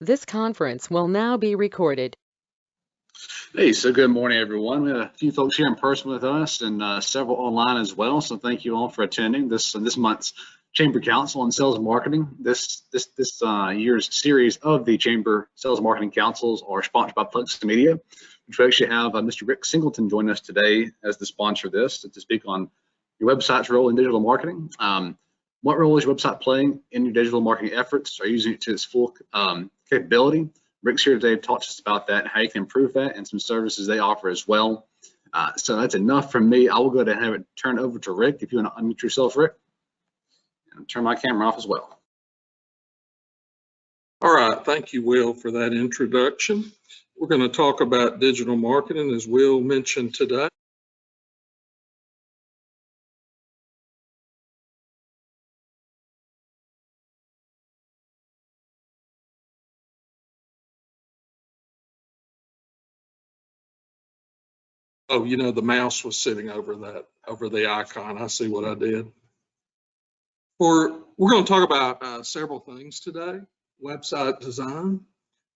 This conference will now be recorded. Hey, so good morning, everyone. We have a few folks here in person with us and several online as well. So thank you all for attending this month's Chamber Council on Sales and Marketing. This year's series of the Chamber Sales and Marketing Councils are sponsored by Plexus Media, which we actually have Mr. Rick Singleton join us today as the sponsor of this to speak on your website's role in digital marketing. What role is your website playing in your digital marketing efforts? Are you using it to its full capability? Rick's here today to talk to us about that, how you can improve that, and some services they offer as well. So that's enough from me. I will go ahead and have it turn over to Rick. If you want to unmute yourself, Rick, and turn my camera off as well. All right, thank you, Will, for that introduction. We're going to talk about digital marketing, as Will mentioned today. Oh, you know, the mouse was sitting over the icon. I see what I did. We're going to talk about several things today. Website design,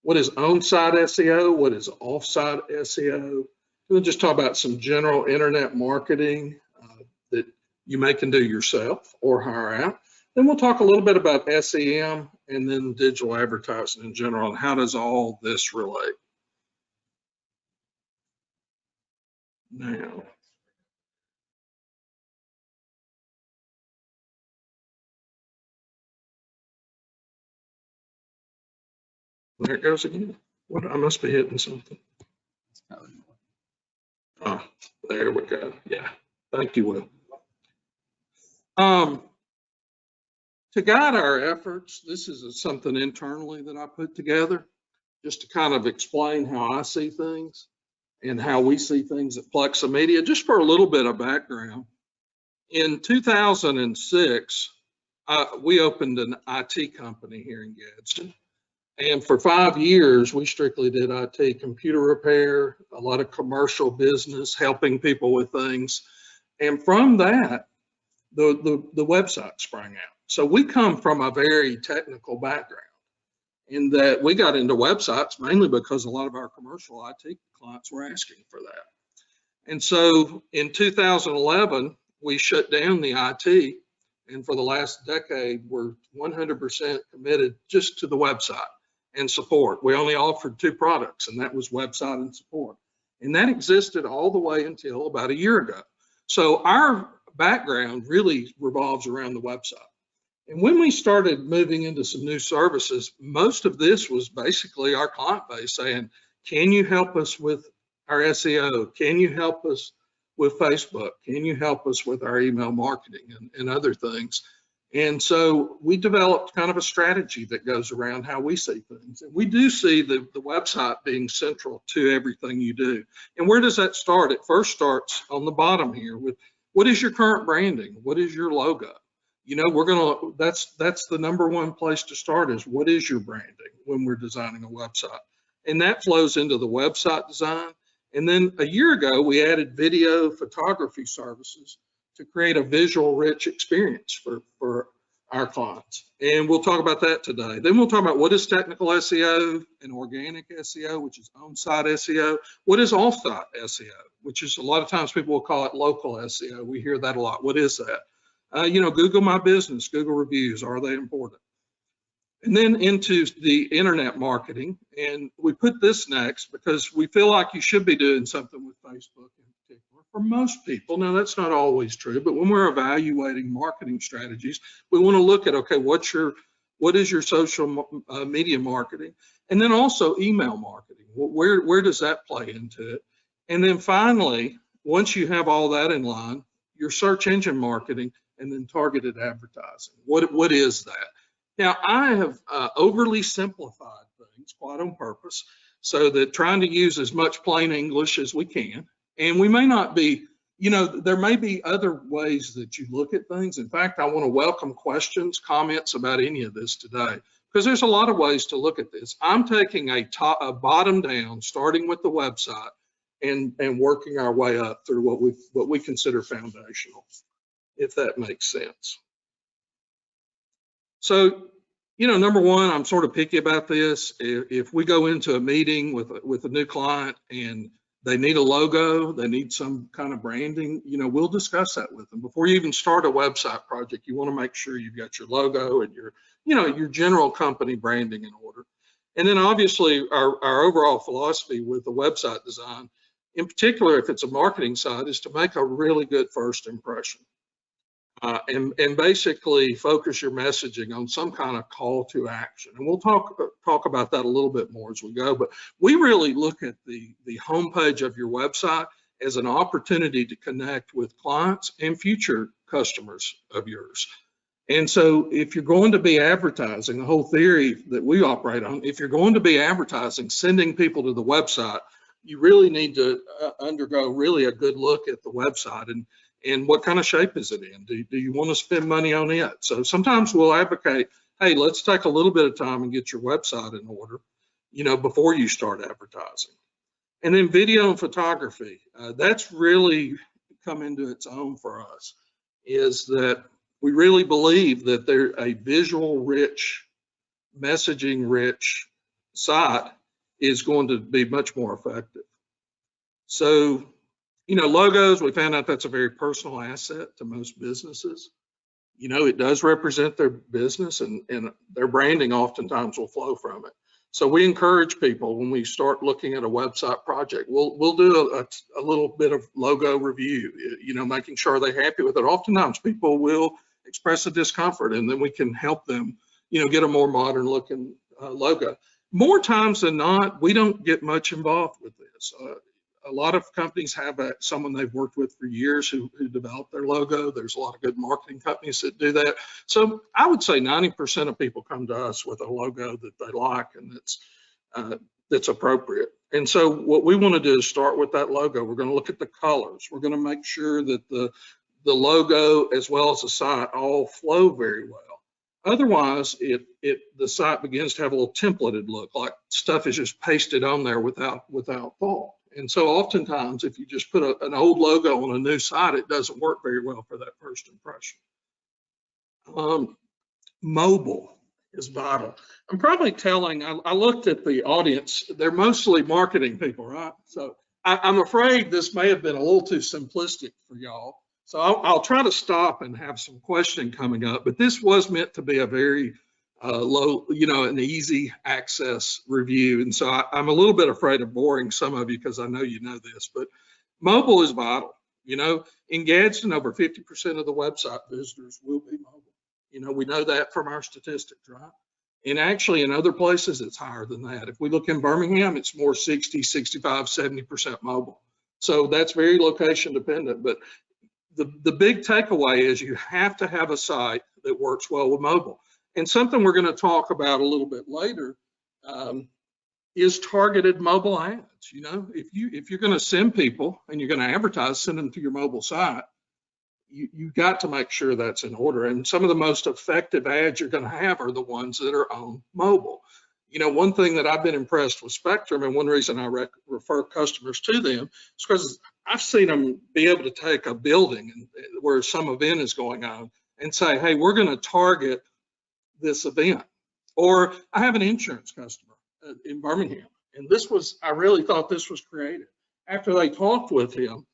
what is on-site SEO, what is off-site SEO. We'll just talk about some general internet marketing that you can do yourself or hire out. Then we'll talk a little bit about SEM and then digital advertising in general and how does all this relate. Now, there it goes again. What, I must be hitting something. Oh, there we go. Yeah, thank you, Will. To guide our efforts, this is something internally that I put together just to kind of explain how I see things and how we see things at Plexus Media. Just for a little bit of background, in 2006, we opened an IT company here in Gadsden. And for 5 years, we strictly did IT, computer repair, a lot of commercial business, helping people with things. And from that, the website sprang out. So we come from a very technical background in that we got into websites mainly because a lot of our commercial IT clients were asking for that. And so in 2011, we shut down the IT. And for the last decade, we're 100% committed just to the website and support. We only offered 2 products, and that was website and support. And that existed all the way until about a year ago. So our background really revolves around the website. And when we started moving into some new services, most of this was basically our client base saying, can you help us with our SEO? Can you help us with Facebook? Can you help us with our email marketing and other things? And so we developed kind of a strategy that goes around how we see things. And we do see the website being central to everything you do. And where does that start? It first starts on the bottom here with what is your current branding? What is your logo? You know, that's the number one place to start is what is your branding when we're designing a website? And that flows into the website design. And then a year ago, we added video photography services to create a visual rich experience for our clients. And we'll talk about that today. Then we'll talk about what is technical SEO and organic SEO, which is on-site SEO. What is off-site SEO, which is a lot of times people will call it local SEO. We hear that a lot. What is that? You know, Google My Business, Google reviews, are they important? And then into the internet marketing. And we put this next because we feel like you should be doing something with Facebook in particular. For most people, now that's not always true, but when we're evaluating marketing strategies, we want to look at, okay, what is your social media marketing? And then also email marketing. Where does that play into it? And then finally, once you have all that in line, your search engine marketing and then targeted advertising. What is that? Now, I have overly simplified things quite on purpose so that trying to use as much plain English as we can. And we may not be, you know, there may be other ways that you look at things. In fact, I want to welcome questions, comments about any of this today, because there's a lot of ways to look at this. I'm taking a bottom down, starting with the website and working our way up through what we consider foundational, if that makes sense. So Number one, I'm sort of picky about this. If we go into a meeting with a new client and they need a logo, they need some kind of branding, we'll discuss that with them. Before you even start a website project, you want to make sure you've got your logo and your general company branding in order. And then obviously our overall philosophy with the website design, in particular, if it's a marketing site, is to make a really good first impression. And basically focus your messaging on some kind of call to action. And we'll talk about that a little bit more as we go, but we really look at the homepage of your website as an opportunity to connect with clients and future customers of yours. And so if you're going to be advertising, the whole theory that we operate on, if you're going to be advertising, sending people to the website, you really need to undergo really a good look at the website and what kind of shape is it in? Do you want to spend money on it? So sometimes we'll advocate, hey, let's take a little bit of time and get your website in order, before you start advertising. And then video and photography, that's really come into its own for us, is that we really believe that they're a visual rich, messaging rich site is going to be much more effective. So, logos, we found out that's a very personal asset to most businesses. It does represent their business and their branding oftentimes will flow from it. So we encourage people when we start looking at a website project, we'll do a little bit of logo review, making sure they're happy with it. Oftentimes people will express a discomfort and then we can help them, get a more modern looking logo. More times than not, we don't get much involved with this. A lot of companies have someone they've worked with for years who developed their logo. There's a lot of good marketing companies that do that. So I would say 90% of people come to us with a logo that they like and that's appropriate. And so what we want to do is start with that logo. We're going to look at the colors. We're going to make sure that the logo as well as the site all flow very well. Otherwise, the site begins to have a little templated look, like stuff is just pasted on there without thought. And so oftentimes, if you just put an old logo on a new site, it doesn't work very well for that first impression. Mobile is vital. I'm probably telling, I looked at the audience, they're mostly marketing people, right? So I'm afraid this may have been a little too simplistic for y'all. So I'll try to stop and have some questioning coming up, but this was meant to be a very low, an easy access review. And so I'm a little bit afraid of boring some of you because I know you know this, but mobile is vital. In Gadsden, over 50% of the website visitors will be mobile. We know that from our statistics, right? And actually in other places, it's higher than that. If we look in Birmingham, it's more 60, 65, 70% mobile. So that's very location dependent, but the big takeaway is you have to have a site that works well with mobile. And something we're going to talk about a little bit later is targeted mobile ads. If you're going to send people and you're going to advertise, send them to your mobile site, you've got to make sure that's in order. And some of the most effective ads you're going to have are the ones that are on mobile. One thing that I've been impressed with Spectrum, and one reason I refer customers to them, is because I've seen them be able to take a building where some event is going on and say, hey, we're going to target this event. Or I have an insurance customer in Birmingham, and I really thought this was creative. After they talked with him,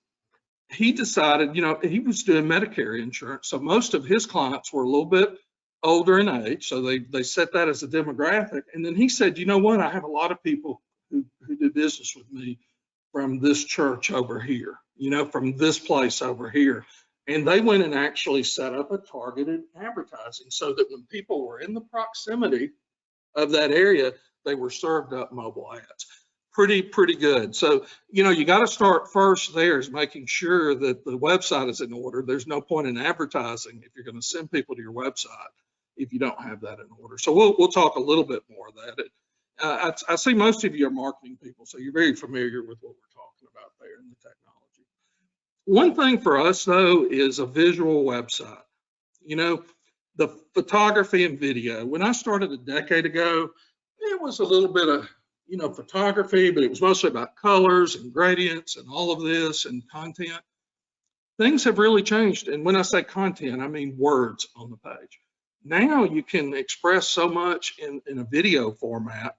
he decided, he was doing Medicare insurance, so most of his clients were a little bit older in age, so they set that as a demographic. And then he said, you know what, I have a lot of people who do business with me from this church over here, from this place over here. And they went and actually set up a targeted advertising so that when people were in the proximity of that area, they were served up mobile ads. Pretty good. So, you got to start first there is making sure that the website is in order. There's no point in advertising if you're going to send people to your website if you don't have that in order. So we'll talk a little bit more of that. I see most of you are marketing people, so you're very familiar with what we're talking about there in the technology. One thing for us, though, is a visual website. The photography and video. When I started a decade ago, it was a little bit of, photography, but it was mostly about colors and gradients and all of this and content. Things have really changed. And when I say content, I mean words on the page. Now you can express so much in a video format.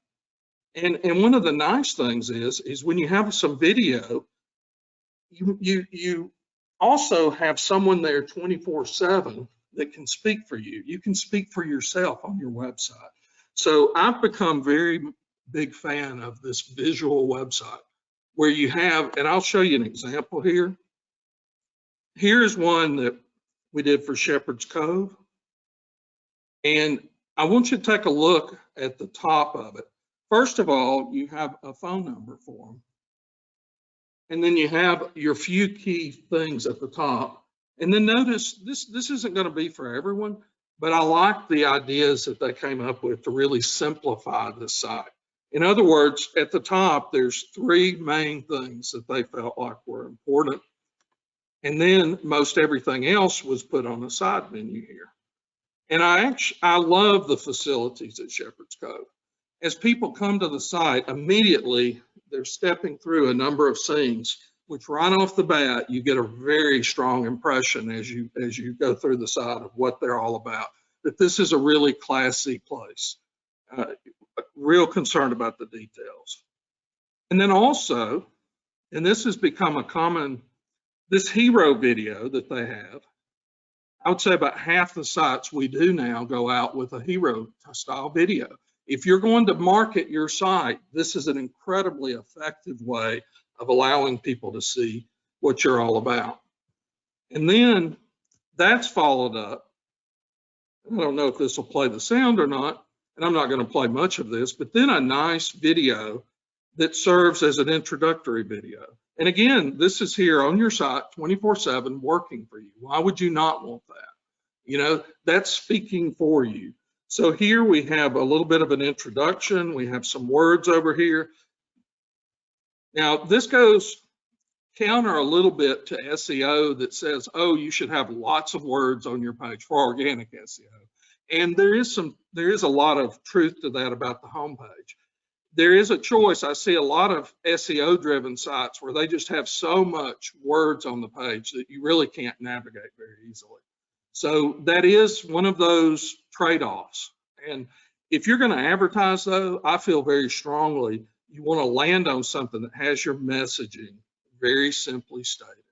And one of the nice things is when you have some video, you also have someone there 24/7 that can speak for you. You can speak for yourself on your website. So I've become very big fan of this visual website where you have, and I'll show you an example here. Here's one that we did for Shepherd's Cove. And I want you to take a look at the top of it. First of all, you have a phone number for them. And then you have your few key things at the top. And then notice this isn't going to be for everyone, but I like the ideas that they came up with to really simplify this site. In other words, at the top, there's 3 main things that they felt like were important. And then most everything else was put on a side menu here. And I love the facilities at Shepherd's Cove. As people come to the site, immediately they're stepping through a number of scenes, which right off the bat, you get a very strong impression as you go through the site of what they're all about, that this is a really classy place. Real concerned about the details. And then also, and this has become a common, this hero video that they have, I would say about half the sites we do now go out with a hero style video. If you're going to market your site, this is an incredibly effective way of allowing people to see what you're all about. And then that's followed up. I don't know if this will play the sound or not, and I'm not going to play much of this, but then a nice video that serves as an introductory video. And again, this is here on your site 24/7 working for you. Why would you not want that? You know, that's speaking for you. So here we have a little bit of an introduction. We have some words over here. Now, this goes counter a little bit to SEO that says, oh, you should have lots of words on your page for organic SEO. And there is a lot of truth to that about the homepage. There is a choice. I see a lot of SEO driven sites where they just have so much words on the page that you really can't navigate very easily. So that is one of those trade-offs. And if you're going to advertise though, I feel very strongly you want to land on something that has your messaging very simply stated.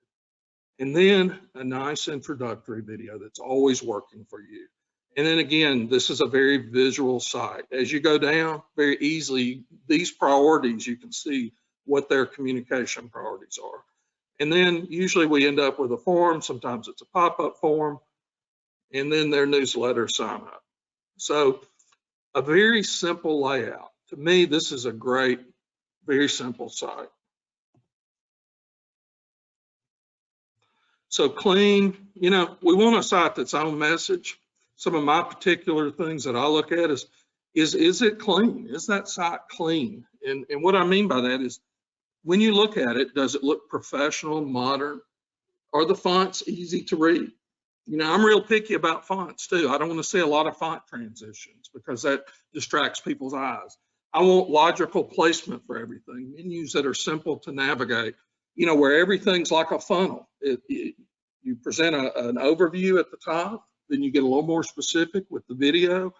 And then a nice introductory video that's always working for you. And then again, this is a very visual site. As you go down, very easily, these priorities, you can see what their communication priorities are. And then usually we end up with a form. Sometimes it's a pop-up form. And then their newsletter sign up. So a very simple layout. To me, this is a great, very simple site. So clean, you know, we want a site that's on message. Some of my particular things that I look at is it clean? Is that site clean? And what I mean by that is when you look at it, does it look professional, modern? Are the fonts easy to read? You know, I'm real picky about fonts too. I don't want to see a lot of font transitions because that distracts people's eyes. I want logical placement for everything, menus that are simple to navigate, you know, where everything's like a funnel. You present an overview at the top, then you get a little more specific with the video,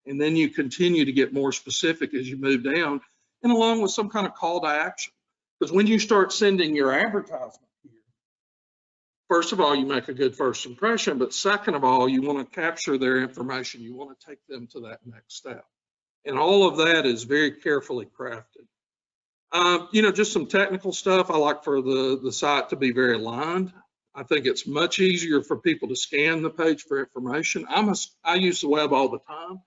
and then you continue to get more specific as you move down, and along with some kind of call to action. Because when you start sending your advertisement here, first of all, you make a good first impression, but second of all, you want to capture their information. You want to take them to that next step. And all of that is very carefully crafted. You know, just some technical stuff. I like for the site to be very aligned. I think it's much easier for people to scan the page for information. I use the web all the time.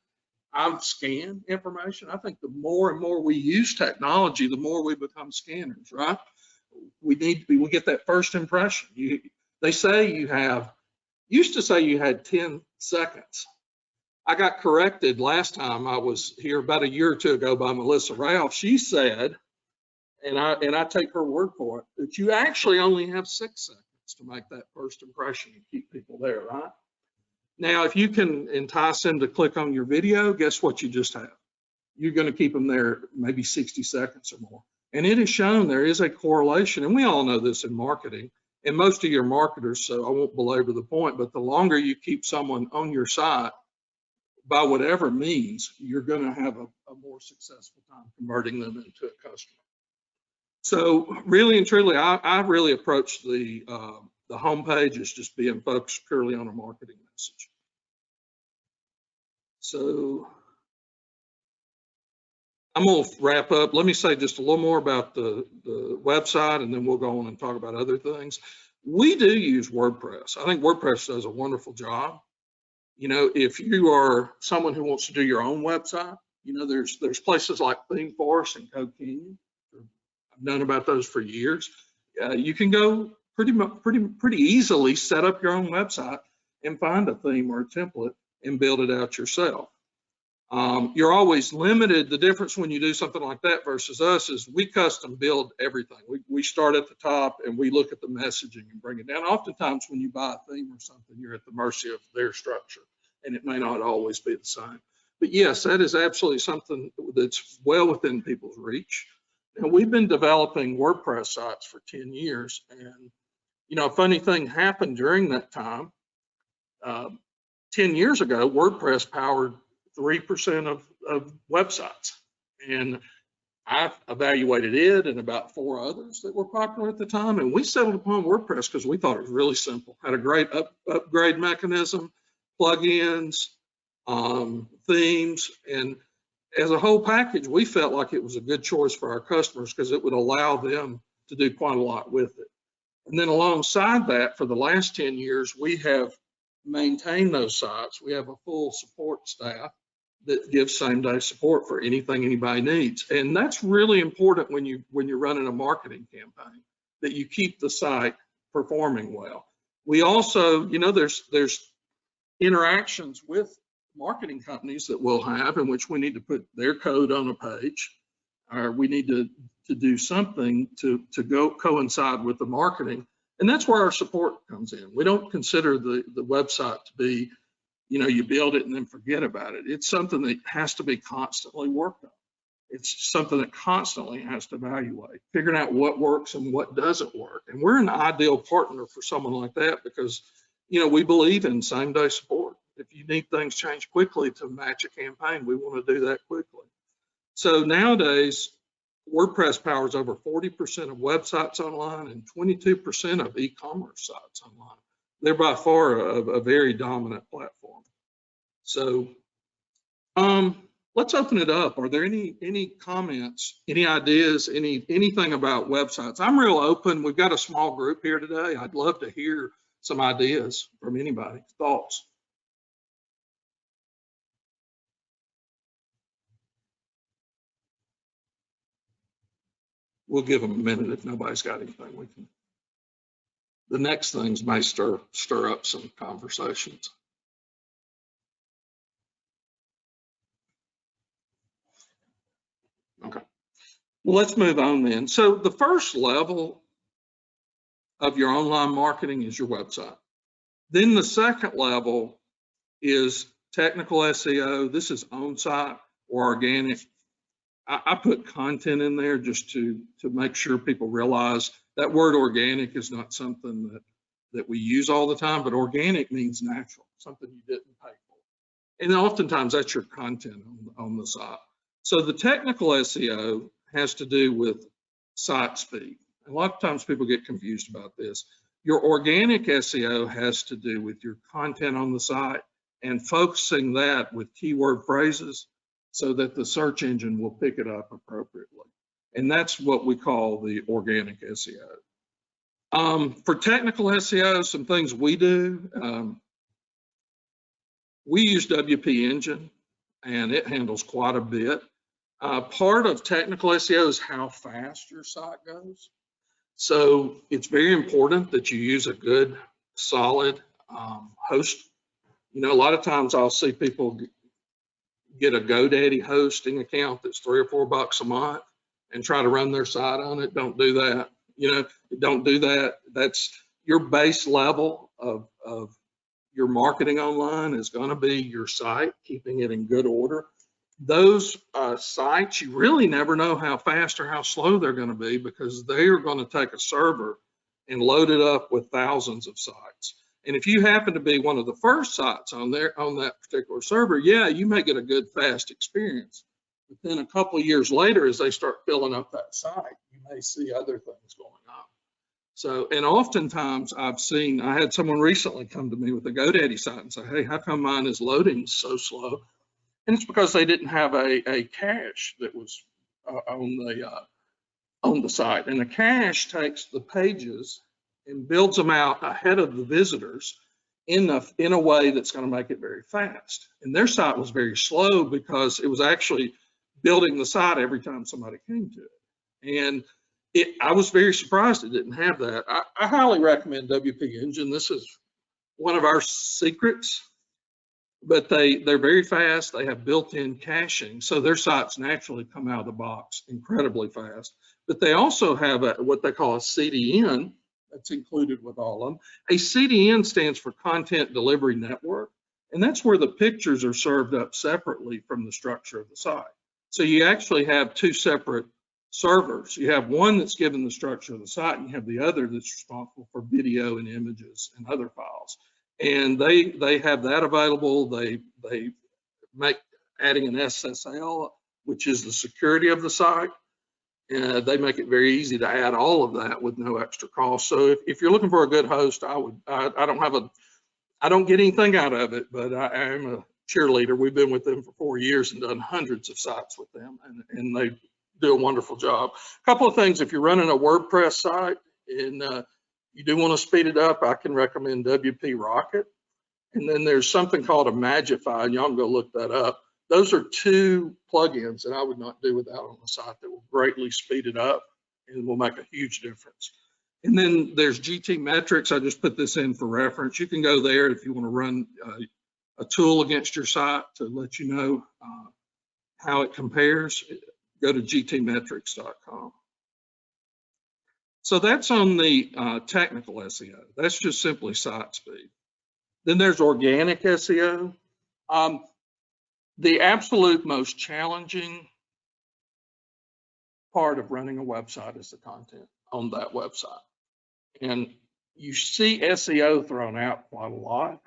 I scan information. I think the more and more we use technology, the more we become scanners, right? We get that first impression. They say used to say you had 10 seconds. I got corrected last time I was here about a year or two ago by Melissa Ralph. She said, and I take her word for it, that you actually only have 6 seconds to make that first impression and keep people there, right? Now, if you can entice them to click on your video, guess what you just have? You're going to keep them there maybe 60 seconds or more. And it is shown there is a correlation, and we all know this in marketing, and most of your marketers, so I won't belabor the point, but the longer you keep someone on your site, by whatever means, you're going to have a more successful time converting them into a customer. So really and truly, I really approach the homepage as just being focused purely on a marketing message. So I'm going to wrap up. Let me say just a little more about the website, and then we'll go on and talk about other things. We do use WordPress. I think WordPress does a wonderful job. You know, if you are someone who wants to do your own website, you know, there's places like ThemeForest and Code Canyon. I've known about those for years. You can go pretty easily set up your own website and find a theme or a template and build it out yourself. You're always limited. The difference when you do something like that versus us is we custom build everything. We start at the top and we look at the messaging and bring it down. Oftentimes when you buy a theme or something, you're at the mercy of their structure, and it may not always be the same. But yes, that is absolutely something that's well within people's reach. And we've been developing WordPress sites for 10 years. And, you know, a funny thing happened during that time. 10 years ago, WordPress powered 3% of websites. And I evaluated it and about 4 others that were popular at the time. And we settled upon WordPress because we thought it was really simple, had a great upgrade mechanism, plugins, themes, and as a whole package, we felt like it was a good choice for our customers because it would allow them to do quite a lot with it. And then alongside that, for the last 10 years, we have maintained those sites. We have a full support staff that gives same-day support for anything anybody needs. And that's really important when you're running a marketing campaign, that you keep the site performing well. We also, you know, there's interactions with marketing companies that we'll have in which we need to put their code on a page, or we need to do something to go coincide with the marketing. And that's where our support comes in. We don't consider the website to be, you know, you build it and then forget about it. It's something that has to be constantly worked on. It's something that constantly has to evaluate, figuring out what works and what doesn't work. And we're an ideal partner for someone like that because, you know, we believe in same-day support. If you need things changed quickly to match a campaign, we want to do that quickly. So nowadays, WordPress powers over 40% of websites online and 22% of e-commerce sites online. They're by far a very dominant platform. So let's open it up. Are there any comments, any ideas, anything about websites? I'm real open. We've got a small group here today. I'd love to hear some ideas from anybody, thoughts. We'll give them a minute. If nobody's got anything, we can. The next things may stir up some conversations. Okay. Well, let's move on then. So the first level of your online marketing is your website. Then the second level is technical SEO. This is on-site or organic. I put content in there just to make sure people realize that word organic is not something that we use all the time, but organic means natural, something you didn't pay for. And oftentimes that's your content on the site. So the technical SEO has to do with site speed. A lot of times people get confused about this. Your organic SEO has to do with your content on the site and focusing that with keyword phrases so that the search engine will pick it up appropriately. And that's what we call the organic SEO. For technical SEO, some things we do, we use WP Engine, and it handles quite a bit. Part of technical SEO is how fast your site goes. So it's very important that you use a good, solid host. You know, a lot of times I'll see people get a GoDaddy hosting account that's $3 or $4 a month and try to run their site on it. Don't do that. You know, don't do that. That's your base level of your marketing online is going to be your site, keeping it in good order. Those sites, you really never know how fast or how slow they're going to be because they are going to take a server and load it up with thousands of sites. And if you happen to be one of the first sites on that particular server, yeah, you may get a good, fast experience. But then a couple of years later, as they start filling up that site, you may see other things going on. So, and oftentimes I had someone recently come to me with a GoDaddy site and say, hey, how come mine is loading so slow? And it's because they didn't have a cache that was on the site. And the cache takes the pages and builds them out ahead of the visitors in a way that's going to make it very fast. And their site was very slow because it was actually building the site every time somebody came to it. And I was very surprised it didn't have that. I highly recommend WP Engine. This is one of our secrets, but they're very fast. They have built-in caching, so their sites naturally come out of the box incredibly fast. But they also have what they call a CDN that's included with all of them. A CDN stands for Content Delivery Network, and that's where the pictures are served up separately from the structure of the site. So you actually have two separate servers. You have one that's given the structure of the site, and you have the other that's responsible for video and images and other files. And they have that available. They make adding an SSL, which is the security of the site. They make it very easy to add all of that with no extra cost. So if you're looking for a good host, I don't get anything out of it, but I am a cheerleader. We've been with them for 4 years and done hundreds of sites with them, and they do a wonderful job. A couple of things: if you're running a WordPress site and you do want to speed it up, I can recommend WP Rocket. And then there's something called a Magify, and y'all can go look that up. Those are two plugins that I would not do without on the site that will greatly speed it up and will make a huge difference. And then there's GT Metrics. I just put this in for reference. You can go there if you want to run a tool against your site to let you know how it compares. Go to gtmetrics.com. So that's on the technical SEO. That's just simply site speed. Then there's organic SEO. The absolute most challenging part of running a website is the content on that website. And you see SEO thrown out quite a lot,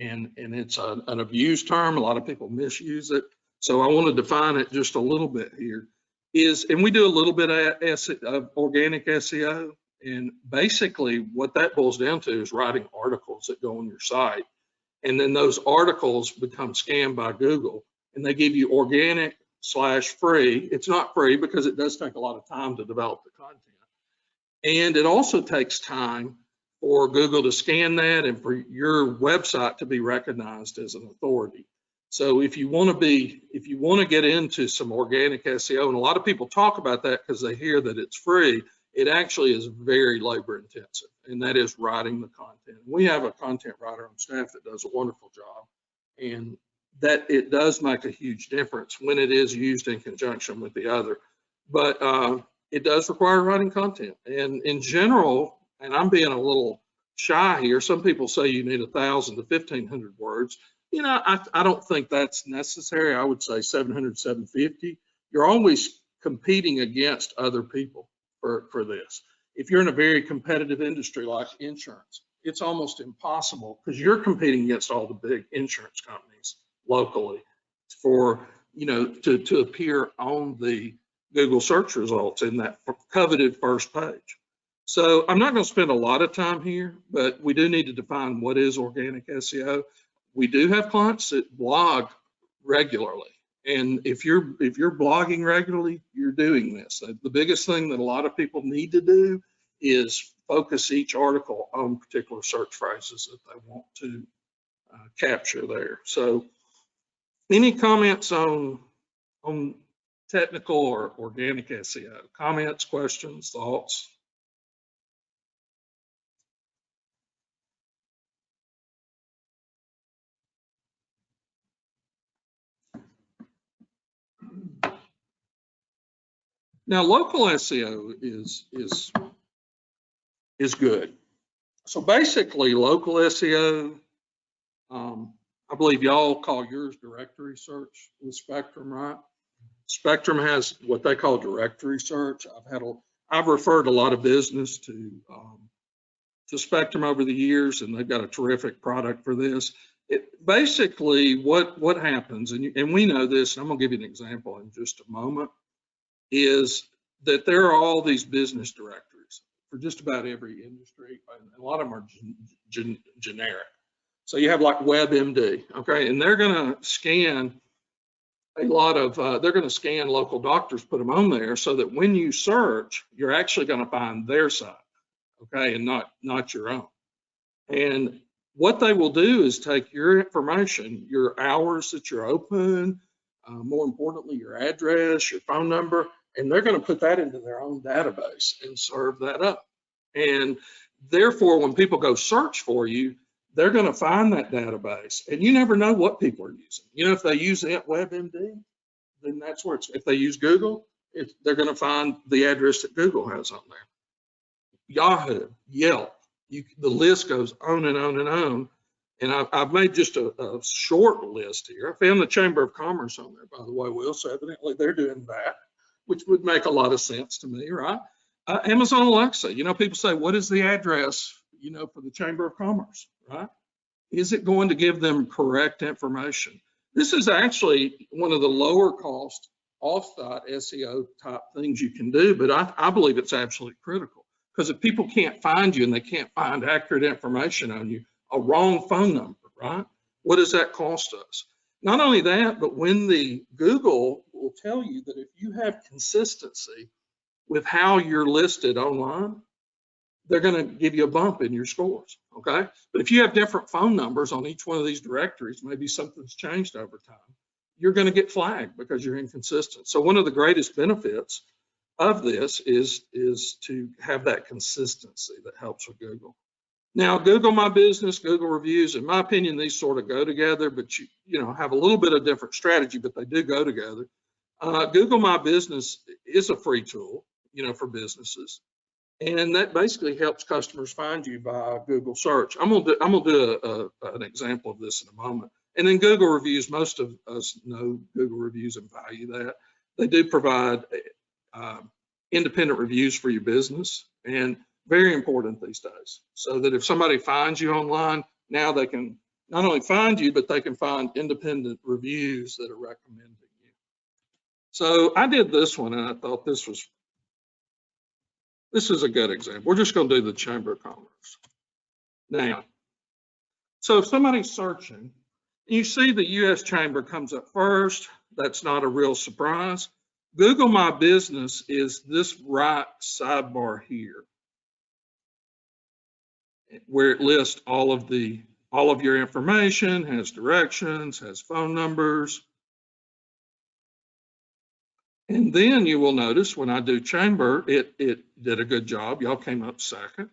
and it's an abused term. A lot of people misuse it. So I want to define it just a little bit here. And we do a little bit of organic SEO, and basically what that boils down to is writing articles that go on your site. And then those articles become scanned by Google, and they give you organic/free. It's not free because it does take a lot of time to develop the content. And it also takes time for Google to scan that and for your website to be recognized as an authority. So if you want to get into some organic SEO, and a lot of people talk about that because they hear that it's free, it actually is very labor intensive, and that is writing the content. We have a content writer on staff that does a wonderful job, and that it does make a huge difference when it is used in conjunction with the other. But it does require writing content. And in general, and I'm being a little shy here, some people say you need 1,000 to 1,500 words. You know, I don't think that's necessary. I would say 700, 750. You're always competing against other people for this. If you're in a very competitive industry like insurance, it's almost impossible because you're competing against all the big insurance companies locally for, you know, to appear on the Google search results in that coveted first page. So I'm not going to spend a lot of time here, but we do need to define what is organic SEO. We do have clients that blog regularly. And if you're blogging regularly, you're doing this. The biggest thing that a lot of people need to do is focus each article on particular search phrases that they want to capture there. So any comments on technical or organic SEO? Comments, questions, thoughts? Now, local SEO is good. So basically, local SEO, I believe y'all call yours directory search with Spectrum, right? Spectrum has what they call directory search. I've referred a lot of business to to Spectrum over the years, and they've got a terrific product for this. Basically, what happens, and we know this, and I'm going to give you an example in just a moment, is that there are all these business directories for just about every industry, and a lot of them are generic. So you have like WebMD, okay, and they're going to scan a lot of, they're going to scan local doctors, put them on there so that when you search, you're actually going to find their site, okay, and not your own. And what they will do is take your information, your hours that you're open, more importantly, your address, your phone number, and they're going to put that into their own database and serve that up. And therefore, when people go search for you, they're going to find that database, and you never know what people are using. You know, if they use WebMD, then that's where it's, if they use Google, they're going to find the address that Google has on there. Yahoo, Yelp, the list goes on and on and on. And I've made just a short list here. I found the Chamber of Commerce on there, by the way, Will, so evidently they're doing that, which would make a lot of sense to me, right? Amazon Alexa, you know, people say, what is the address, you know, for the Chamber of Commerce, right? Is it going to give them correct information? This is actually one of the lower cost off-site SEO type things you can do, but I believe it's absolutely critical, because if people can't find you and they can't find accurate information on you, a wrong phone number, right? What does that cost us? Not only that, but when the Google will tell you that if you have consistency with how you're listed online, they're going to give you a bump in your scores, okay? But if you have different phone numbers on each one of these directories, maybe something's changed over time, you're going to get flagged because you're inconsistent. So one of the greatest benefits of this is to have that consistency that helps with Google. Now, Google My Business, Google Reviews, in my opinion, these sort of go together, but you know, have a little bit of different strategy, but they do go together. Google My Business is a free tool, you know, for businesses, and that basically helps customers find you by Google search. I'm gonna do an example of this in a moment. And then Google Reviews, most of us know Google Reviews and value that. They do provide independent reviews for your business, and very important these days, so that if somebody finds you online, now they can not only find you, but they can find independent reviews that are recommending you. So I did this one, and I thought this is a good example. We're just going to do the Chamber of Commerce. Now, so if somebody's searching, you see the U.S. Chamber comes up first. That's not a real surprise. Google My Business is this right sidebar here, where it lists all of your information, has directions, has phone numbers. And then you will notice when I do Chamber, it did a good job. Y'all came up second,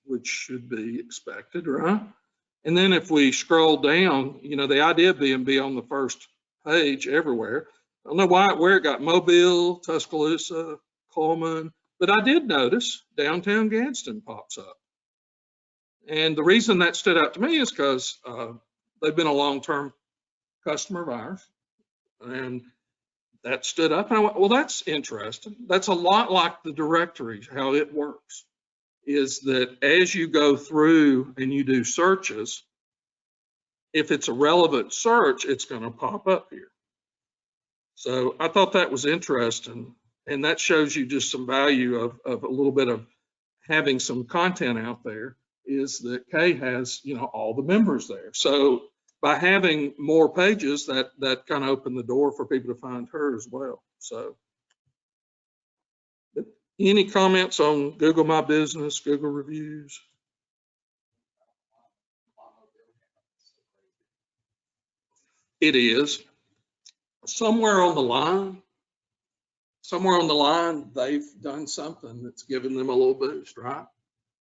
which should be expected, right? And then if we scroll down, you know, the idea being be on the first page everywhere. I don't know where it got Mobile, Tuscaloosa, Coleman, but I did notice downtown Gadsden pops up. And the reason that stood out to me is because they've been a long-term customer of ours, and that stood up. And I went, well, that's interesting. That's a lot like the directory, how it works, is that as you go through and you do searches, if it's a relevant search, it's going to pop up here. So I thought that was interesting, and that shows you just some value of a little bit of having some content out there, is that Kay has, you know, all the members there. So by having more pages, that kind of opened the door for people to find her as well. So any comments on Google My Business, Google Reviews? It is. Somewhere on the line, they've done something that's given them a little boost, right?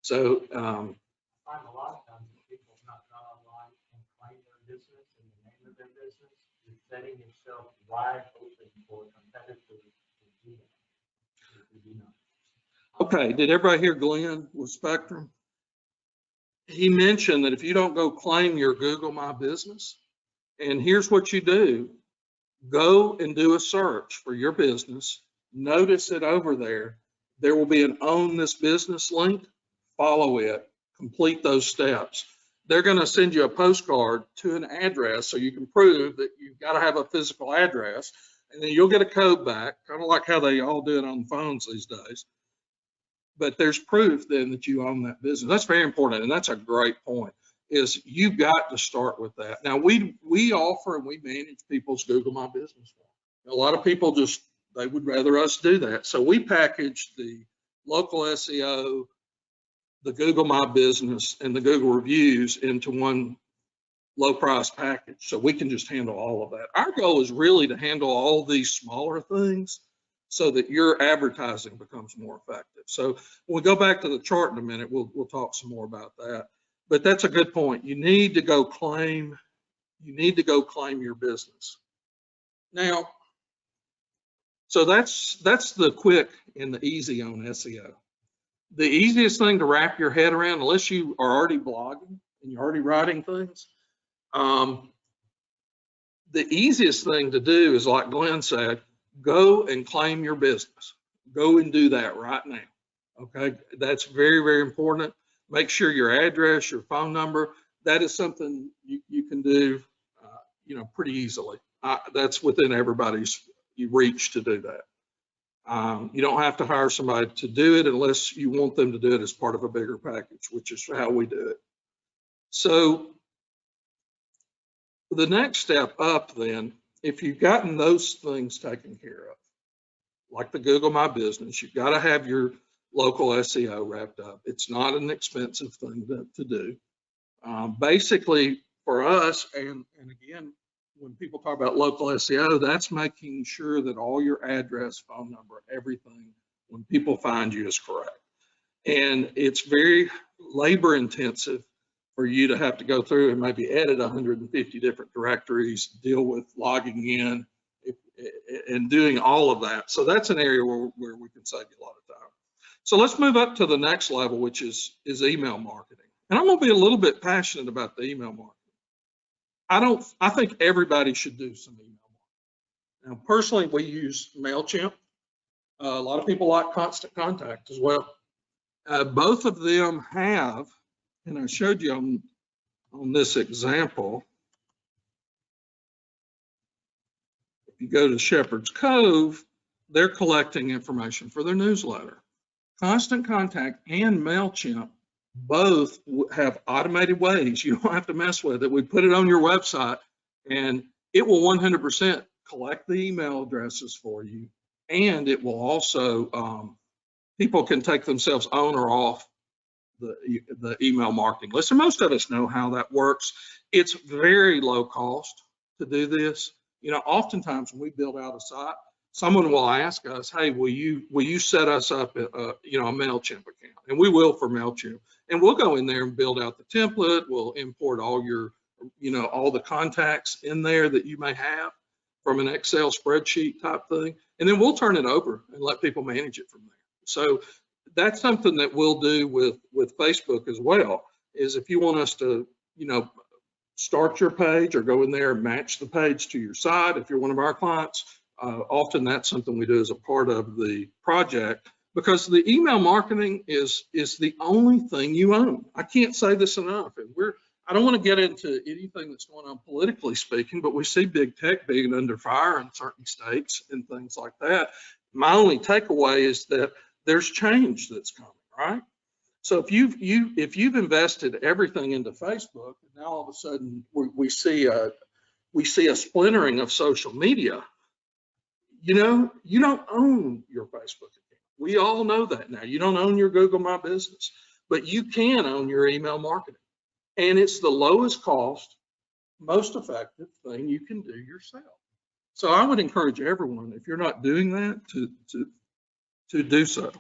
So I find a lot of times that people not online and claim their business and the name of their business, you're setting yourself wide open for competitors to do that. Okay, did everybody hear Glenn with Spectrum? He mentioned that if you don't go claim your Google My Business, and here's what you do, go and do a search for your business, notice it over there. There will be an Own This Business link, follow it, complete those steps, they're going to send you a postcard to an address so you can prove that you've got to have a physical address, and then you'll get a code back, kind of like how they all do it on phones these days. But there's proof then that you own that business. That's very important, and that's a great point, is you've got to start with that. Now, we offer and we manage people's Google My Business. A lot of people just, they would rather us do that. So we package the local SEO, the Google My Business, and the Google reviews into one low price package. So we can just handle all of that. Our goal is really to handle all these smaller things so that your advertising becomes more effective. So when we go back to the chart in a minute, we'll talk some more about that. But that's a good point. You need to go claim your business. Now, so that's the quick and the easy on SEO. The easiest thing to wrap your head around, unless you are already blogging and you're already writing things, the easiest thing to do is, like Glenn said, go and claim your business. Go and do that right now. Okay, that's very, very important. Make sure your address, your phone number, that is something you can do, pretty easily. That's within everybody's reach to do that. You don't have to hire somebody to do it unless you want them to do it as part of a bigger package, which is how we do it. So the next step up then, if you've gotten those things taken care of, like the Google My Business, you've got to have your local SEO wrapped up. It's not an expensive thing to do. Basically, for us, and again, when people talk about local SEO, that's making sure that all your address, phone number, everything, when people find you, is correct. And it's very labor intensive for you to have to go through and maybe edit 150 different directories, deal with logging in and doing all of that. So that's an area where we can save you a lot of time. So let's move up to the next level, which is email marketing. And I'm going to be a little bit passionate about the email marketing. I think everybody should do some email marketing. Now, personally, we use MailChimp. A lot of people like Constant Contact as well. Both of them have, and I showed you on this example, if you go to Shepherd's Cove, they're collecting information for their newsletter. Constant Contact and MailChimp both have automated ways. You don't have to mess with it. We put it on your website and it will 100% collect the email addresses for you. And it will also, people can take themselves on or off the email marketing list. And most of us know how that works. It's very low cost to do this. Oftentimes when we build out a site, someone will ask us, hey, will you set us up a MailChimp account? And we will for MailChimp. And we'll go in there and build out the template. We'll import all your, all the contacts in there that you may have from an Excel spreadsheet type thing. And then we'll turn it over and let people manage it from there. So that's something that we'll do with Facebook as well, is if you want us to, start your page or go in there and match the page to your site, if you're one of our clients, often that's something we do as a part of the project, because the email marketing is the only thing you own. I can't say this enough. And I don't want to get into anything that's going on politically speaking, but we see big tech being under fire in certain states and things like that. My only takeaway is that there's change that's coming, right? So if you've invested everything into Facebook, and now all of a sudden we see a splintering of social media, you don't own your Facebook account. We all know that now. You don't own your Google My Business, but you can own your email marketing. And it's the lowest cost, most effective thing you can do yourself. So I would encourage everyone, if you're not doing that, to do so.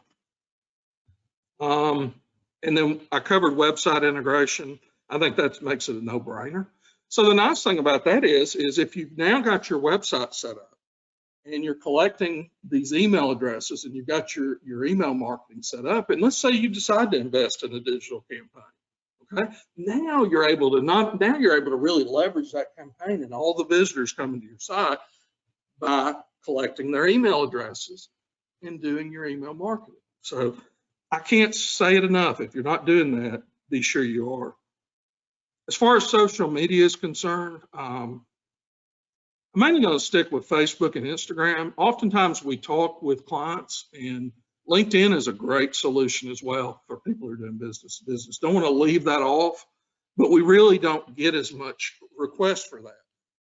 And then I covered website integration. I think that makes it a no-brainer. So the nice thing about that is if you've now got your website set up and you're collecting these email addresses and you've got your email marketing set up, and let's say you decide to invest in a digital campaign, okay? Now you're able to really leverage that campaign and all the visitors coming to your site by collecting their email addresses and doing your email marketing. So I can't say it enough. If you're not doing that, be sure you are. As far as social media is concerned, I'm mainly going to stick with Facebook and Instagram. Oftentimes we talk with clients, and LinkedIn is a great solution as well for people who are doing business to business. Don't want to leave that off, but we really don't get as much request for that.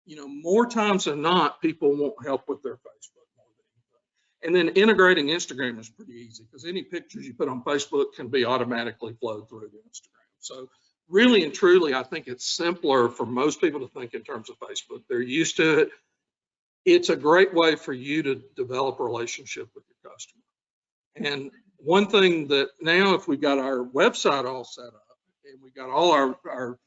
You know, more times than not, people want help with their Facebook more than anything. And then integrating Instagram is pretty easy because any pictures you put on Facebook can be automatically flowed through to Instagram. So really and truly, I think it's simpler for most people to think in terms of Facebook. They're used to it. It's a great way for you to develop a relationship with your customer. And one thing that now, if we've got our website all set up and we got all our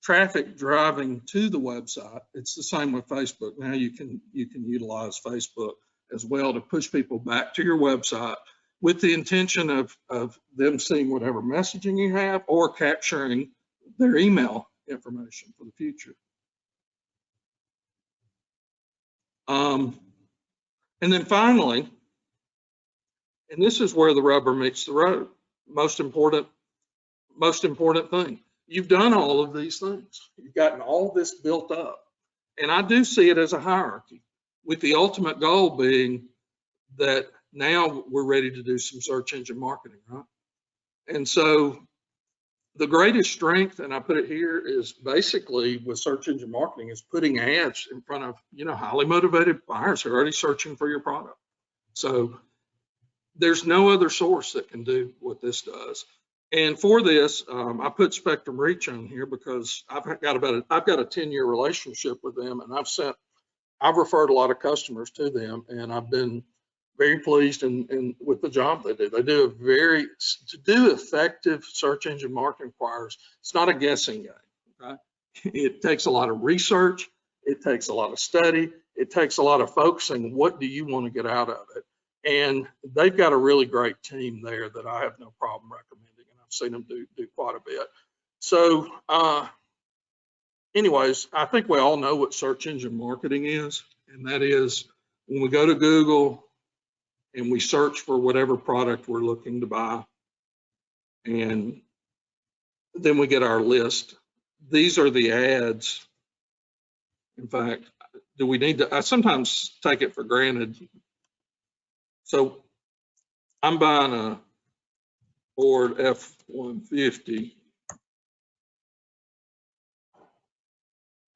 traffic driving to the website, it's the same with Facebook. Now you can utilize Facebook as well to push people back to your website with the intention of them seeing whatever messaging you have or capturing their email information for the future. And then finally, and this is where the rubber meets the road, most important thing. You've done all of these things. You've gotten all of this built up. And I do see it as a hierarchy, with the ultimate goal being that now we're ready to do some search engine marketing, right? And so the greatest strength, and I put it here, is basically with search engine marketing is putting ads in front of, you know, highly motivated buyers who are already searching for your product. So there's no other source that can do what this does. And for this, I put Spectrum Reach on here because I've got a 10-year relationship with them, and I've referred a lot of customers to them, and I've been very pleased with the job they do. They do to do effective search engine marketing requires, it's not a guessing game, okay? It takes a lot of research, it takes a lot of study, it takes a lot of focusing. What do you want to get out of it? And they've got a really great team there that I have no problem recommending, and I've seen them do quite a bit. So anyways, I think we all know what search engine marketing is, and that is when we go to Google and we search for whatever product we're looking to buy, and then we get our list. These are the ads. In fact, do we need to, I sometimes take it for granted. So I'm buying a Ford F-150,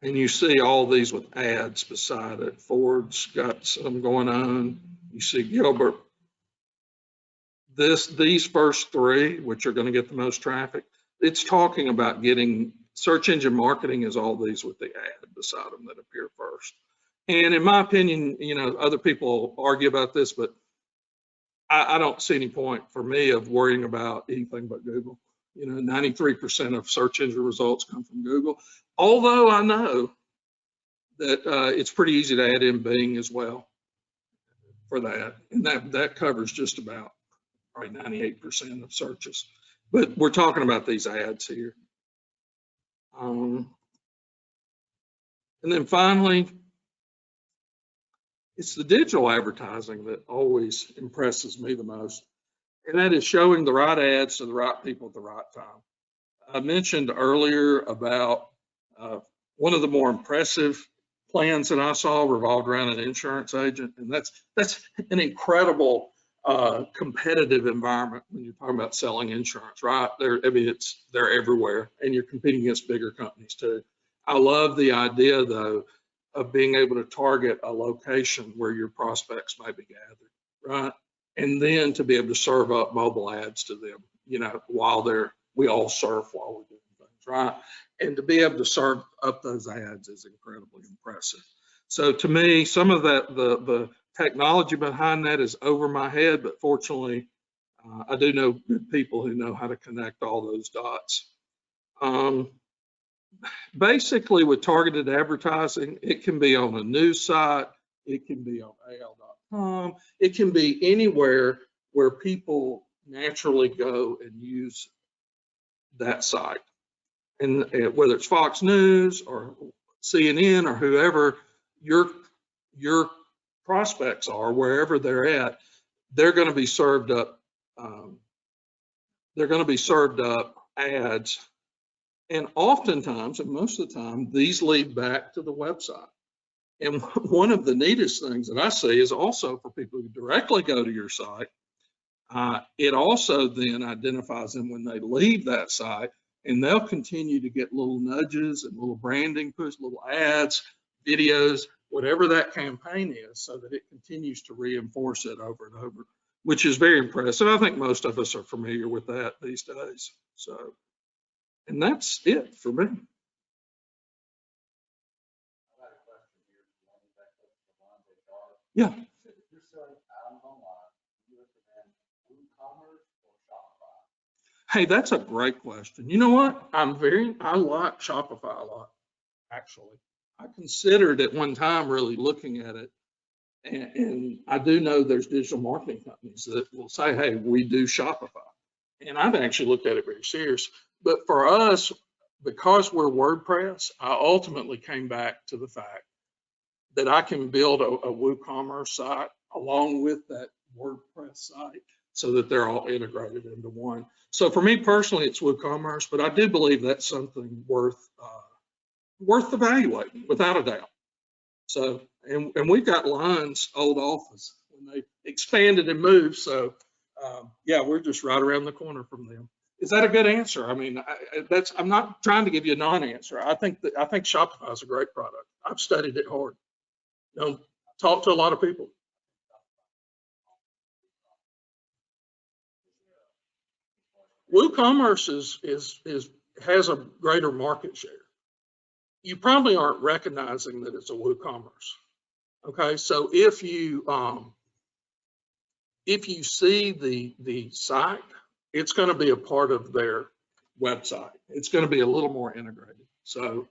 and you see all these with ads beside it. Ford's got some going on. You see Gilbert. These first three, which are going to get the most traffic, it's talking about getting search engine marketing is all these with the ad beside them that appear first. And in my opinion, you know, other people argue about this, but I don't see any point for me of worrying about anything but Google. You know, 93% of search engine results come from Google, although I know that it's pretty easy to add in Bing as well for that. And that covers just about probably 98% of searches. But we're talking about these ads here. And then finally, it's the digital advertising that always impresses me the most, and that is showing the right ads to the right people at the right time. I mentioned earlier about one of the more impressive plans that I saw revolved around an insurance agent, and that's an incredible competitive environment when you're talking about selling insurance, right? They're everywhere, and you're competing against bigger companies too. I love the idea though of being able to target a location where your prospects may be gathered, right? And then to be able to serve up mobile ads to them, you know, while we all surf while we're doing things, right? And to be able to serve up those ads is incredibly impressive. So to me, some of that, the technology behind that is over my head, but fortunately, I do know good people who know how to connect all those dots. Basically, with targeted advertising, it can be on a news site, it can be on al.com, it can be anywhere where people naturally go and use that site. And whether it's Fox News or CNN or whoever your prospects are, wherever they're at, they're going to be served up. They're going to be served up ads. And oftentimes, and most of the time, these lead back to the website. And one of the neatest things that I see is also for people who directly go to your site, it also then identifies them when they leave that site, and they'll continue to get little nudges and little branding push, little ads, videos, whatever that campaign is, so that it continues to reinforce it over and over, which is very impressive. I think most of us are familiar with that these days. So, and that's it for me. Yeah. Hey, that's a great question. You know what? I like Shopify a lot, actually. I considered at one time really looking at it, and I do know there's digital marketing companies that will say, hey, we do Shopify. And I've actually looked at it very serious. But for us, because we're WordPress, I ultimately came back to the fact that I can build a WooCommerce site along with that WordPress site so that they're all integrated into one. So for me personally, it's WooCommerce, but I do believe that's something worth evaluating without a doubt. So, and we've got Line's old office when they expanded and moved. So yeah, we're just right around the corner from them. Is that a good answer? I mean, I'm not trying to give you a non-answer. I think Shopify is a great product. I've studied it hard. You know, talked to a lot of people. WooCommerce has a greater market share. You probably aren't recognizing that it's a WooCommerce. Okay, so if you see the site, it's going to be a part of their website. It's going to be a little more integrated. So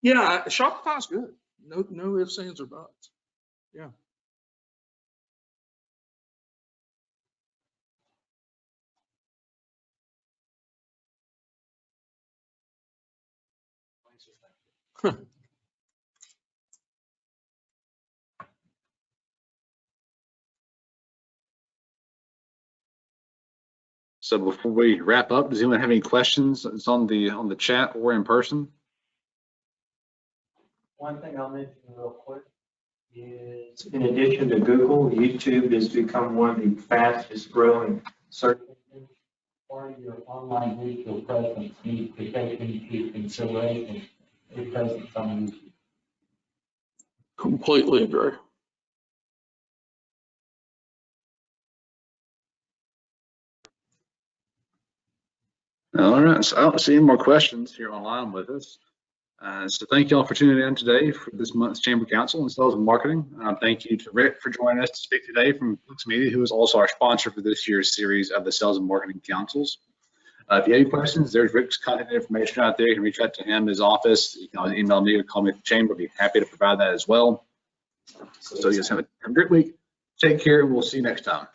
yeah, Shopify's good. No ifs, ands, or buts. Yeah. So before we wrap up, does anyone have any questions? It's on the chat or in person. One thing I'll mention real quick is, in addition to Google, YouTube has become one of the fastest growing search engines. Part of your online digital presence needs to take into consideration your presence on YouTube. Completely agree. All right, so I don't see any more questions here online with us. So thank you all for tuning in today for this month's Chamber Council on Sales and Marketing. Thank you to Rick for joining us to speak today from Flux Media, who is also our sponsor for this year's series of the Sales and Marketing Councils. If you have any questions, there's Rick's contact information out there. You can reach out to him, his office. You can always email me or call me at the Chamber. I'll be happy to provide that as well. So you guys have a great week. Take care, and we'll see you next time.